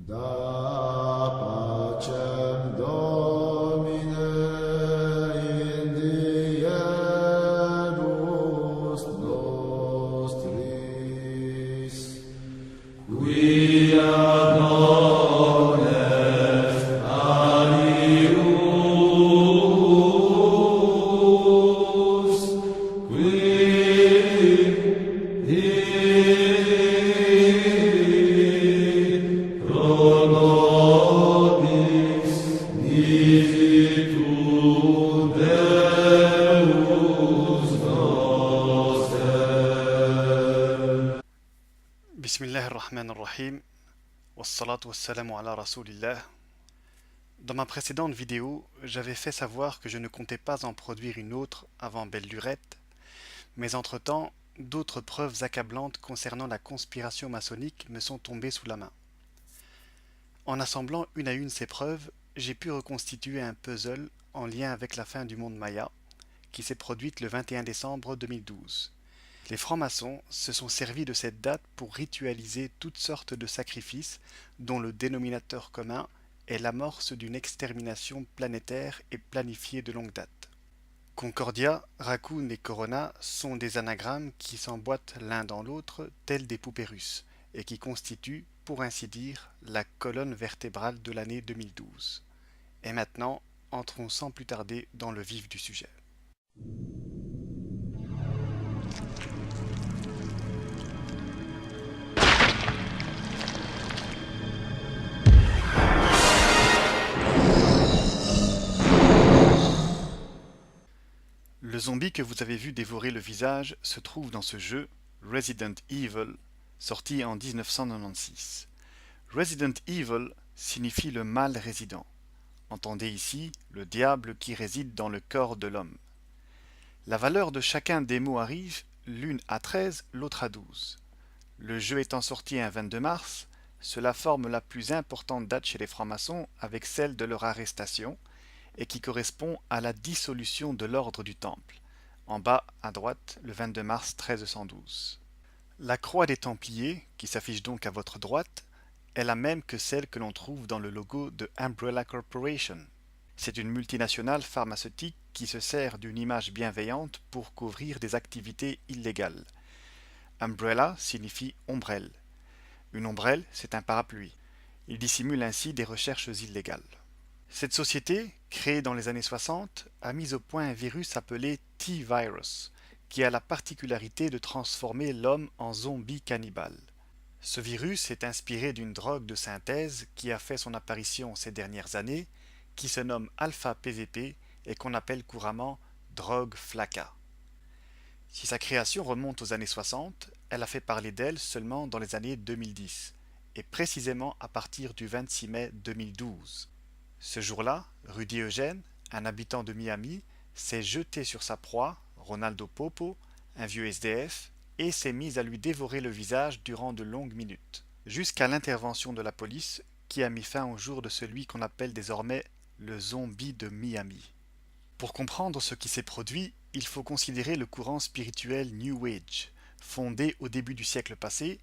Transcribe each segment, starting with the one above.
Da pacem Domine in diebus nostris, qui ad non est alius, qui pro nobis nisitud Deus noster. Bismillah ar-Rahman ar-Rahim, wassalatu wassalamu ala rasulillah. Dans ma précédente vidéo, j'avais fait savoir que je ne comptais pas en produire une autre avant belle lurette, mais entre-temps, d'autres preuves accablantes concernant la conspiration maçonnique me sont tombées sous la main. En assemblant une à une ces preuves, j'ai pu reconstituer un puzzle en lien avec la fin du monde maya, qui s'est produite le 21 décembre 2012. Les francs-maçons se sont servis de cette date pour ritualiser toutes sortes de sacrifices dont le dénominateur commun est l'amorce d'une extermination planétaire et planifiée de longue date. Concordia, Raccoon et Corona sont des anagrammes qui s'emboîtent l'un dans l'autre tels des poupées russes et qui constituent, pour ainsi dire, la colonne vertébrale de l'année 2012. Et maintenant, entrons sans plus tarder dans le vif du sujet. Le zombie que vous avez vu dévorer le visage se trouve dans ce jeu Resident Evil, sorti en 1996. Resident Evil signifie le mal résident. Entendez ici le diable qui réside dans le corps de l'homme. La valeur de chacun des mots arrive, l'une à 13, l'autre à 12. Le jeu étant sorti un 22 mars, cela forme la plus importante date chez les francs-maçons avec celle de leur arrestation, et qui correspond à la dissolution de l'ordre du Temple, en bas à droite le 22 mars 1312. La croix des Templiers, qui s'affiche donc à votre droite, est la même que celle que l'on trouve dans le logo de Umbrella Corporation. C'est une multinationale pharmaceutique qui se sert d'une image bienveillante pour couvrir des activités illégales. Umbrella signifie ombrelle. Une ombrelle, c'est un parapluie. Il dissimule ainsi des recherches illégales. Cette société, créée dans les années 60, a mis au point un virus appelé T-Virus, qui a la particularité de transformer l'homme en zombie cannibale. Ce virus est inspiré d'une drogue de synthèse qui a fait son apparition ces dernières années, qui se nomme alpha-PVP et qu'on appelle couramment drogue flaca. Si sa création remonte aux années 60, elle a fait parler d'elle seulement dans les années 2010, et précisément à partir du 26 mai 2012. Ce jour-là, Rudy Eugène, un habitant de Miami, s'est jeté sur sa proie, Ronaldo Popo, un vieux SDF, et s'est mis à lui dévorer le visage durant de longues minutes, jusqu'à l'intervention de la police qui a mis fin au jour de celui qu'on appelle désormais le zombie de Miami. Pour comprendre ce qui s'est produit, il faut considérer le courant spirituel New Age, fondé au début du siècle passé,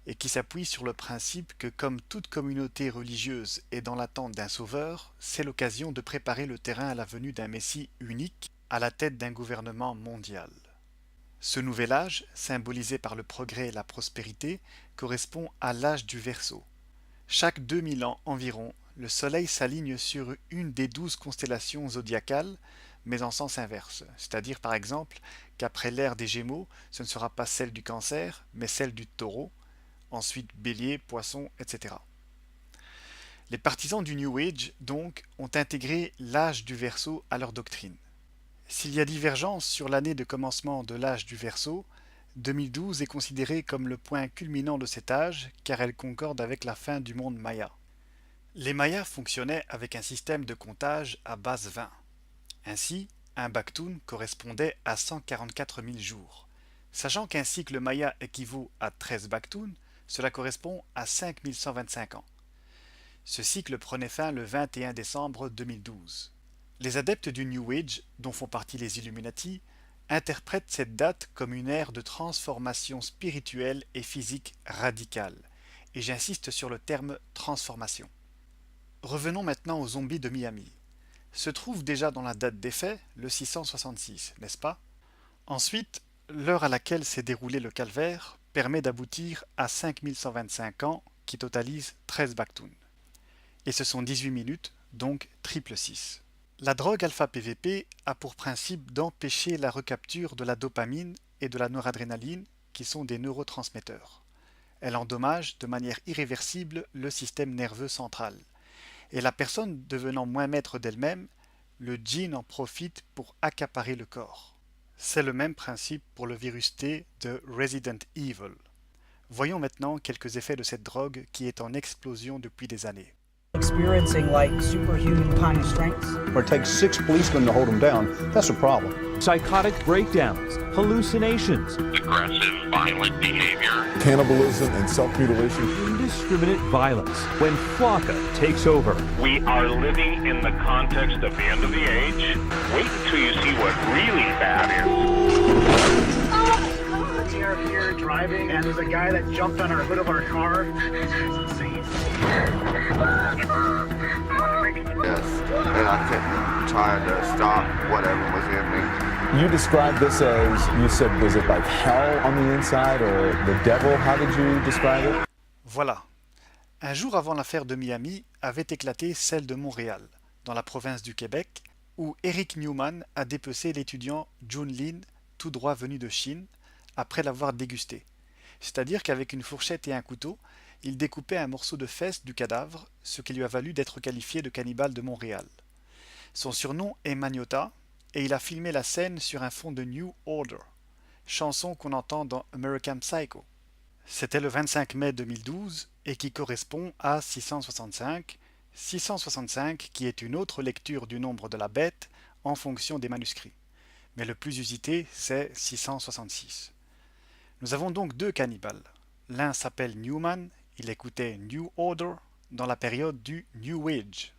et qui s'appuie sur le principe que comme toute communauté religieuse est dans l'attente d'un sauveur, c'est l'occasion de préparer le terrain à la venue d'un Messie unique à la tête d'un gouvernement mondial. Ce nouvel âge, symbolisé par le progrès et la prospérité, correspond à l'âge du Verseau. Chaque 2000 ans environ, le Soleil s'aligne sur une des 12 constellations zodiacales, mais en sens inverse, c'est-à-dire par exemple qu'après l'ère des Gémeaux, ce ne sera pas celle du Cancer, mais celle du Taureau, ensuite Bélier, Poisson, etc. Les partisans du New Age, donc, ont intégré l'âge du Verseau à leur doctrine. S'il y a divergence sur l'année de commencement de l'âge du Verseau, 2012 est considérée comme le point culminant de cet âge car elle concorde avec la fin du monde maya. Les Mayas fonctionnaient avec un système de comptage à base 20. Ainsi, un Baktoun correspondait à 144 000 jours. Sachant qu'un cycle maya équivaut à 13 Baktoun, cela correspond à 5125 ans. Ce cycle prenait fin le 21 décembre 2012. Les adeptes du New Age, dont font partie les Illuminati, interprètent cette date comme une ère de transformation spirituelle et physique radicale, et j'insiste sur le terme transformation. Revenons maintenant aux zombies de Miami. Se trouve déjà dans la date des faits le 666, n'est-ce pas? Ensuite, l'heure à laquelle s'est déroulé le calvaire permet d'aboutir à 5125 ans qui totalisent 13 Baktoun. Et ce sont 18 minutes, donc triple 6. La drogue alpha-PVP a pour principe d'empêcher la recapture de la dopamine et de la noradrénaline qui sont des neurotransmetteurs. Elle endommage de manière irréversible le système nerveux central. Et la personne devenant moins maître d'elle-même, le djinn en profite pour accaparer le corps. C'est le même principe pour le virus T de Resident Evil. Voyons maintenant quelques effets de cette drogue qui est en explosion depuis des années. Experiencing like superhuman kind of strengths. Or it takes 6 policemen to hold them down. That's a problem. Psychotic breakdowns, hallucinations, aggressive, violent behavior, cannibalism and self-mutilation, indiscriminate violence when Flocka takes over. We are living in the context of the end of the age. Wait until you see what really bad is. We are here driving, and there's a guy that jumped on our hood of our car. It's insane. Yes, and I kept trying to stop whatever was in me. you described this as, you said, was it like hell on the inside or the devil? How did you describe it? Voilà. Un jour avant l'affaire de Miami avait éclaté celle de Montréal, dans la province du Québec, où Eric Newman a dépecé l'étudiant Jun Lin, tout droit venu de Chine, après l'avoir dégusté. C'est-à-dire qu'avec une fourchette et un couteau, il découpait un morceau de fesse du cadavre, ce qui lui a valu d'être qualifié de cannibale de Montréal. Son surnom est Magnota, et il a filmé la scène sur un fond de New Order, chanson qu'on entend dans American Psycho. C'était le 25 mai 2012 et qui correspond à 665 qui est une autre lecture du nombre de la bête en fonction des manuscrits. Mais le plus usité, c'est 666. Nous avons donc deux cannibales. L'un s'appelle Newman, il écoutait New Order dans la période du New Age.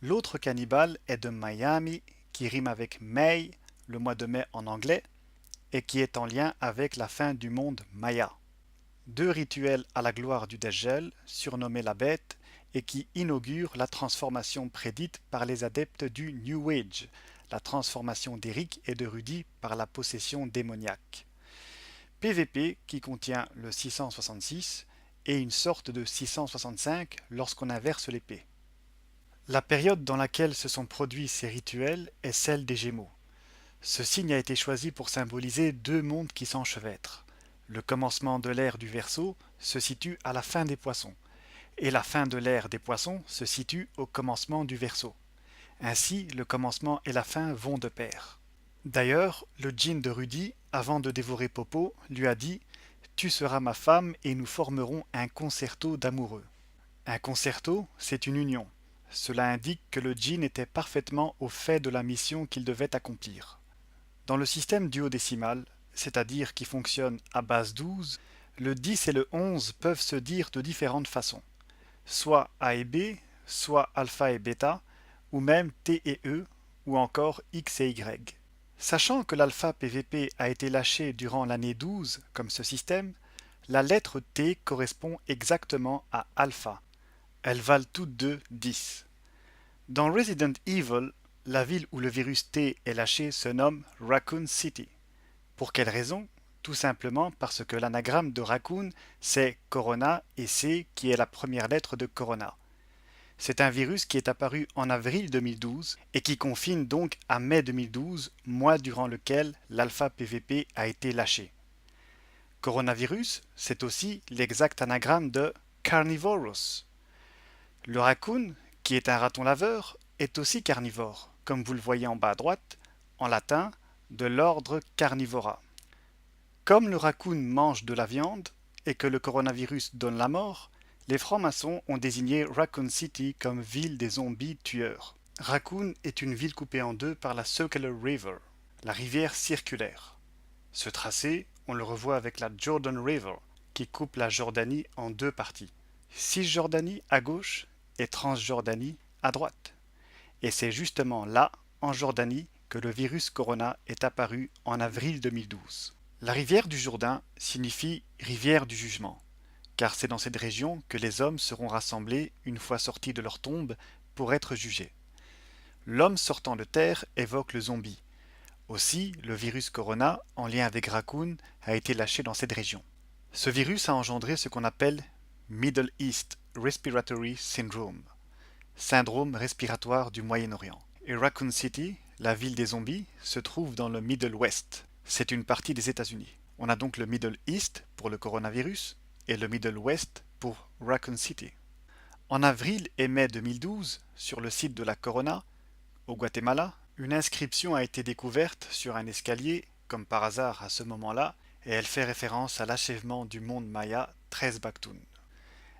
L'autre cannibale est de Miami, qui rime avec May, le mois de mai en anglais, et qui est en lien avec la fin du monde Maya. Deux rituels à la gloire du Dajjal, surnommés la bête, et qui inaugurent la transformation prédite par les adeptes du New Age, la transformation d'Eric et de Rudy par la possession démoniaque. PVP qui contient le 666 et une sorte de 665 lorsqu'on inverse l'épée. La période dans laquelle se sont produits ces rituels est celle des Gémeaux. Ce signe a été choisi pour symboliser deux mondes qui s'enchevêtrent. Le commencement de l'ère du Verseau se situe à la fin des Poissons, et la fin de l'ère des Poissons se situe au commencement du Verseau. Ainsi, le commencement et la fin vont de pair. D'ailleurs, le djinn de Rudy, avant de dévorer Popo, lui a dit « Tu seras ma femme et nous formerons un concerto d'amoureux ». Un concerto, c'est une union. Cela indique que le djinn était parfaitement au fait de la mission qu'il devait accomplir. Dans le système duodécimal, c'est-à-dire qui fonctionne à base 12, le 10 et le 11 peuvent se dire de différentes façons. Soit A et B, soit alpha et bêta, ou même T et E, ou encore X et Y. Sachant que l'alpha PVP a été lâché durant l'année 12, comme ce système, la lettre T correspond exactement à alpha. Elles valent toutes deux 10. Dans Resident Evil, la ville où le virus T est lâché se nomme Raccoon City. Pour quelle raison? Tout simplement parce que l'anagramme de Raccoon, c'est Corona et C qui est la première lettre de Corona. C'est un virus qui est apparu en avril 2012 et qui confine donc à mai 2012, mois durant lequel l'alpha PVP a été lâché. Coronavirus, c'est aussi l'exact anagramme de Carnivorous. Le raccoon, qui est un raton laveur, est aussi carnivore, comme vous le voyez en bas à droite, en latin, de l'ordre Carnivora. Comme le raccoon mange de la viande et que le coronavirus donne la mort, les francs-maçons ont désigné Raccoon City comme ville des zombies tueurs. Raccoon est une ville coupée en deux par la Circular River, la rivière circulaire. Ce tracé, on le revoit avec la Jordan River, qui coupe la Jordanie en deux parties. Cisjordanie à gauche et Transjordanie à droite. Et c'est justement là, en Jordanie, que le virus Corona est apparu en avril 2012. La rivière du Jourdain signifie rivière du jugement. car c'est dans cette région que les hommes seront rassemblés une fois sortis de leur tombe pour être jugés. L'homme sortant de terre évoque le zombie. Aussi, le virus Corona, en lien avec Raccoon, a été lâché dans cette région. Ce virus a engendré ce qu'on appelle Middle East Respiratory Syndrome, syndrome respiratoire du Moyen-Orient. Et Raccoon City, la ville des zombies, se trouve dans le Middle West. C'est une partie des États-Unis. On a donc le Middle East pour le coronavirus et le Middle West pour Raccoon City. En avril et mai 2012, sur le site de la Corona, au Guatemala, une inscription a été découverte sur un escalier, comme par hasard à ce moment-là, et elle fait référence à l'achèvement du monde maya 13 Bactún.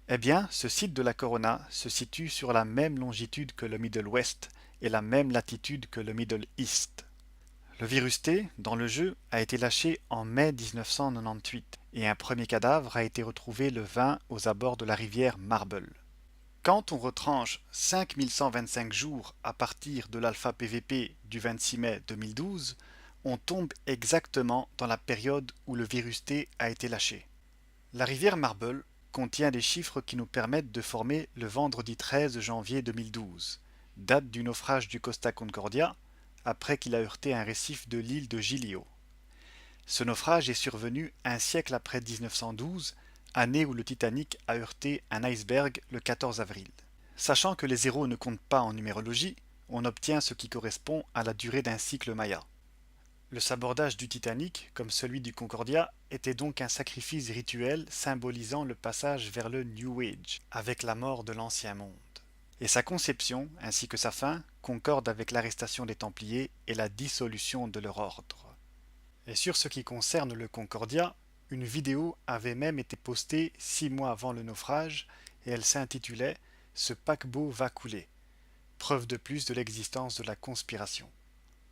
Eh bien, ce site de la Corona se situe sur la même longitude que le Middle West et la même latitude que le Middle East. Le virus T, dans le jeu, a été lâché en mai 1998 et un premier cadavre a été retrouvé le 20 aux abords de la rivière Marble. Quand on retranche 5125 jours à partir de l'alpha PVP du 26 mai 2012, on tombe exactement dans la période où le virus T a été lâché. La rivière Marble contient des chiffres qui nous permettent de former le vendredi 13 janvier 2012, date du naufrage du Costa Concordia, après qu'il a heurté un récif de l'île de Giglio. Ce naufrage est survenu un siècle après 1912, année où le Titanic a heurté un iceberg le 14 avril. Sachant que les zéros ne comptent pas en numérologie, on obtient ce qui correspond à la durée d'un cycle maya. Le sabordage du Titanic, comme celui du Concordia, était donc un sacrifice rituel symbolisant le passage vers le New Age, avec la mort de l'Ancien Monde. Et sa conception, ainsi que sa fin, concorde avec l'arrestation des Templiers et la dissolution de leur ordre. Et sur ce qui concerne le Concordia, une vidéo avait même été postée 6 mois avant le naufrage et elle s'intitulait « Ce paquebot va couler », preuve de plus de l'existence de la conspiration.